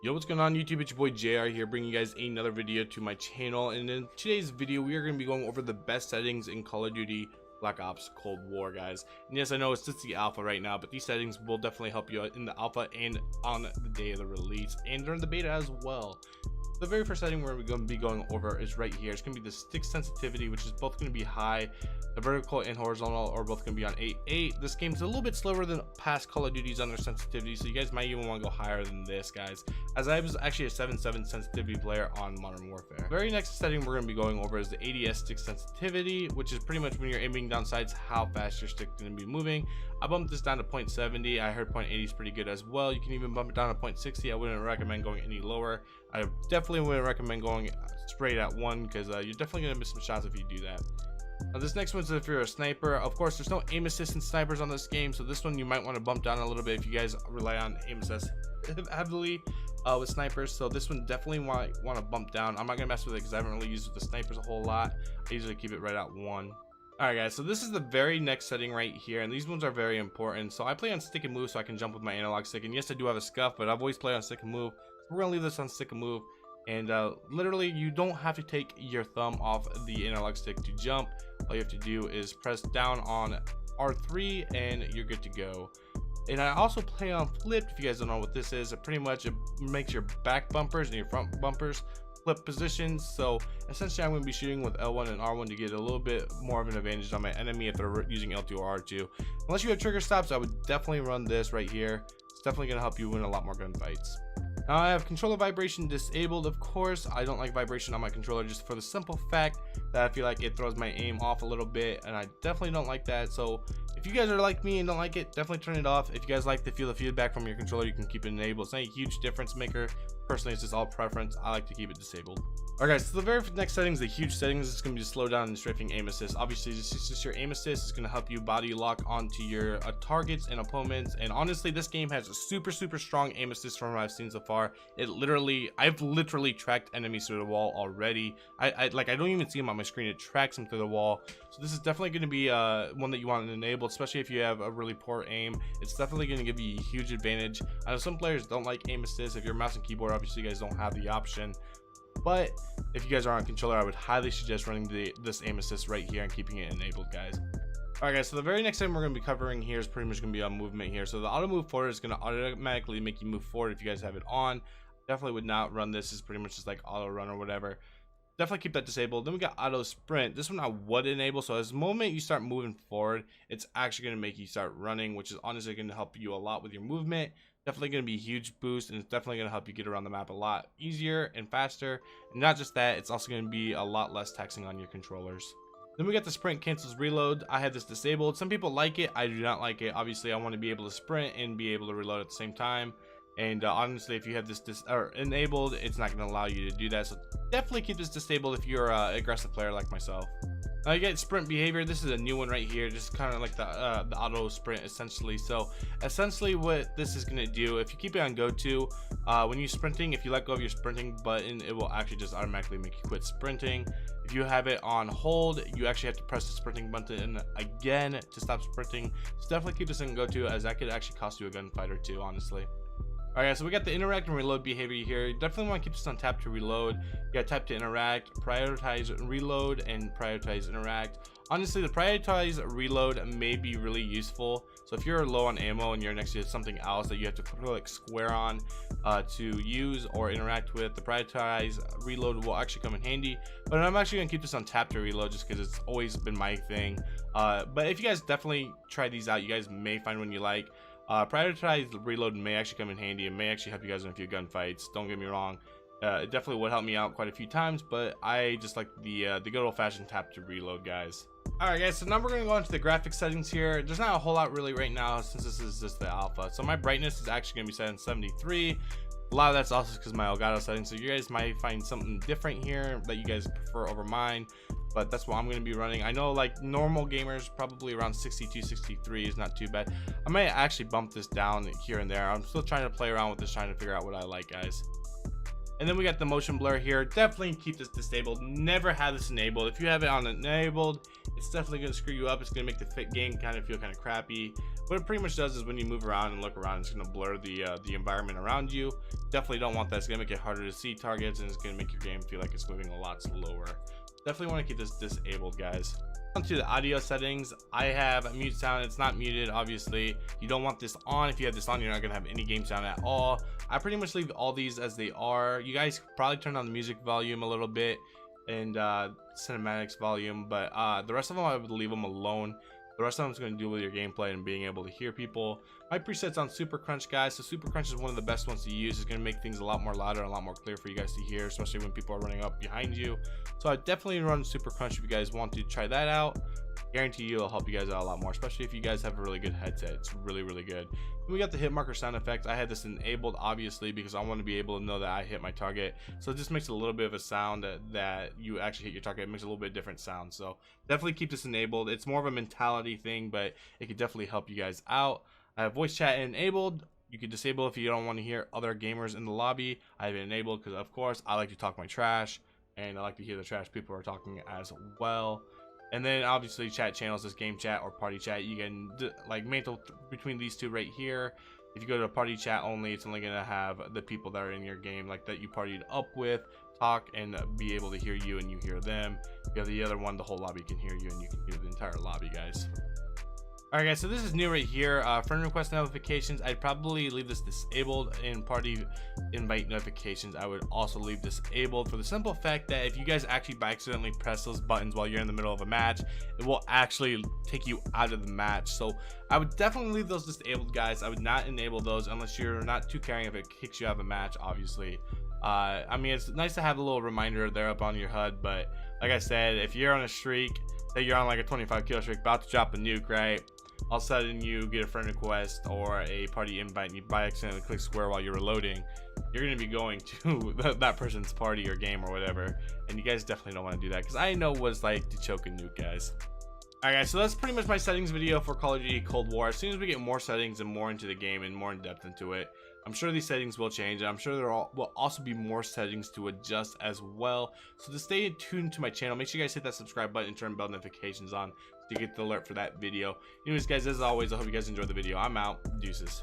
Yo, what's going on YouTube? It's your boy JR here, bringing you guys another video to my channel. And in today's video we are going to be going over the best settings in Call of Duty Black Ops Cold War, guys. And yes, I know it's just the alpha right now, but these settings will definitely help you out in the alpha and on the day of the release and during the beta as well. The very first setting we're going to be going over is right here. It's going to be the stick sensitivity, which is both going to be high. The vertical and horizontal are both going to be on 8.8. This game's a little bit slower than past Call of Duty's on their sensitivity, so you guys might even want to go higher than this, guys, as I was actually a 7.7 sensitivity player on Modern Warfare. The very next setting we're going to be going over is the ADS stick sensitivity, which is pretty much when you're aiming down sights, how fast your stick is going to be moving. I bumped this down to 0.70. I heard 0.80 is pretty good as well. You can even bump it down to 0.60. I wouldn't recommend going any lower. I definitely wouldn't recommend going straight at 1 because you're definitely going to miss some shots if you do that. Now this next one's if you're a sniper. Of course, there's no aim assist and snipers on this game, so this one you might want to bump down a little bit if you guys rely on aim assist heavily with snipers. So this one definitely want to bump down. I'm not gonna mess with it because I haven't really used the snipers a whole lot. I usually keep it right at 1. Alright guys, so this is the very next setting right here, and these ones are very important. So I play on stick and move so I can jump with my analog stick, and yes, I do have a SCUF, but I've always played on stick and move, so we're gonna leave this on stick and move. And literally you don't have to take your thumb off the analog stick to jump. All you have to do is press down on R3 and you're good to go. And I also play on flipped. If you guys don't know what this is, it pretty much makes your back bumpers and your front bumpers flip positions. So essentially I'm going to be shooting with L1 and R1 to get a little bit more of an advantage on my enemy if they're using L2 or R2. Unless you have trigger stops, I would definitely run this right here. It's definitely going to help you win a lot more gunfights. Now I have controller vibration disabled. Of course, I don't like vibration on my controller just for the simple fact that I feel like it throws my aim off a little bit, and I definitely don't like that. So if you guys are like me and don't like it, definitely turn it off. If you guys like to feel the feedback from your controller, you can keep it enabled. It's not a huge difference maker. Personally, it's just all preference. I like to keep it disabled. Alright guys, so the very next setting is the huge settings. It's going to be slow down and strafing aim assist. Obviously, this is just your aim assist. It's going to help you body lock onto your targets and opponents. And honestly, this game has a super strong aim assist from what I've seen so far. I've literally tracked enemies through the wall already. I don't even see them on my screen. It tracks them through the wall. So this is definitely going to be one that you want to enable, especially if you have a really poor aim. It's definitely going to give you a huge advantage. I know some players don't like aim assist. If you're mouse and keyboard, obviously you guys don't have the option. But if you guys are on controller, I would highly suggest running this aim assist right here and keeping it enabled, guys. Alright guys, so the very next thing we're going to be covering here is pretty much going to be on movement here. So the auto move forward is going to automatically make you move forward if you guys have it on. Definitely would not run this. It's pretty much just like auto run or whatever. Definitely keep that disabled. Then we got auto sprint. This one I would enable. So as the moment you start moving forward, it's actually going to make you start running, which is honestly going to help you a lot with your movement. Definitely going to be a huge boost, and it's definitely going to help you get around the map a lot easier and faster. And not just that, it's also going to be a lot less taxing on your controllers. Then we got the sprint cancels reload. I have this disabled. Some people like it. I do not like it. Obviously I want to be able to sprint and be able to reload at the same time. And honestly, if you have this enabled, it's not going to allow you to do that. So definitely keep this disabled if you're an aggressive player like myself. Now you get sprint behavior. This is a new one right here, just kind of like the auto sprint essentially. So essentially what this is going to do, if you keep it on go to, when you're sprinting, if you let go of your sprinting button, it will actually just automatically make you quit sprinting. If you have it on hold, you actually have to press the sprinting button again to stop sprinting. So definitely keep this in go to, as that could actually cost you a gunfight or two, honestly. Alright, so we got the interact and reload behavior here. You definitely want to keep this on tap to reload. You got tap to interact, prioritize reload, and prioritize interact. Honestly, the prioritize reload may be really useful. So if you're low on ammo and you're next to something else that you have to click square on to use or interact with, the prioritize reload will actually come in handy. But I'm actually going to keep this on tap to reload just because it's always been my thing. But if you guys definitely try these out, you guys may find one you like. Prioritize reload may actually come in handy and may actually help you guys in a few gunfights. Don't get me wrong, it definitely would help me out quite a few times, but I just like the good old-fashioned tap to reload, guys. Alright guys, so now we're going to go into the graphics settings here. There's not a whole lot really right now since this is just the alpha. So my brightness is actually going to be set in 73. A lot of that's also because my Elgato settings, so you guys might find something different here that you guys prefer over mine, but that's what I'm going to be running. I know like normal gamers probably around 62 63 is not too bad. I might actually bump this down here and there. I'm still trying to play around with this, trying to figure out what I like, guys. And then we got the motion blur here. Definitely keep this disabled. Never have this enabled. If you have it on enabled, it's definitely going to screw you up. It's going to make the fit game kind of feel kind of crappy. What it pretty much does is when you move around and look around, it's going to blur the environment around you. Definitely don't want that. It's going to make it harder to see targets, and it's going to make your game feel like it's moving a lot slower. Definitely want to keep this disabled, guys. Onto the audio settings, I have mute sound. It's not muted, obviously. You don't want this on. If you have this on, you're not gonna have any game sound at all. I pretty much leave all these as they are. You guys probably turn on the music volume a little bit and cinematics volume, but the rest of them I would leave them alone. The rest of them is going to deal with your gameplay and being able to hear people. My presets on Super Crunch, guys. So Super Crunch is one of the best ones to use. It's going to make things a lot more louder and a lot more clear for you guys to hear, especially when people are running up behind you. So I definitely run Super Crunch if you guys want to try that out. Guarantee you it'll help you guys out a lot more, especially if you guys have a really good headset. It's really, really good. And we got the hit marker sound effect. I had this enabled, obviously, because I want to be able to know that I hit my target. So it just makes a little bit of a sound that you actually hit your target. It makes a little bit different sound. So definitely keep this enabled. It's more of a mentality thing, but it could definitely help you guys out. I have voice chat enabled. You can disable if you don't want to hear other gamers in the lobby. I have it enabled because, of course, I like to talk my trash, and I like to hear the trash people are talking as well. And then obviously chat channels is game chat or party chat. You can like mantle between these two right here. If you go to party chat only, it's only gonna have the people that are in your game, like that you partied up with, talk and be able to hear you and you hear them. If you have the other one, the whole lobby can hear you and you can hear the entire lobby, guys. Alright guys, so this is new right here. Friend request notifications, I'd probably leave this disabled. In party invite notifications, I would also leave disabled for the simple fact that if you guys actually by accidentally press those buttons while you're in the middle of a match, it will actually take you out of the match. So I would definitely leave those disabled, guys. I would not enable those unless you're not too caring if it kicks you out of a match, obviously. I mean, it's nice to have a little reminder there up on your HUD, but like I said, if you're on a streak, say you're on like a 25 kill streak, about to drop a nuke, right? All of a sudden you get a friend request or a party invite and you by accident click square while you're reloading, you're going to be going to that person's party or game or whatever, and you guys definitely don't want to do that, because I know what it's like to choke a nuke, guys. Alright guys, so that's pretty much my settings video for Call of Duty Cold War. As soon as we get more settings and more into the game and more in depth into it, I'm sure these settings will change, and I'm sure there will also be more settings to adjust as well. So to stay tuned to my channel, make sure you guys hit that subscribe button and turn bell notifications on so you get the alert for that video. Anyways guys, as always, I hope you guys enjoyed the video. I'm out. Deuces.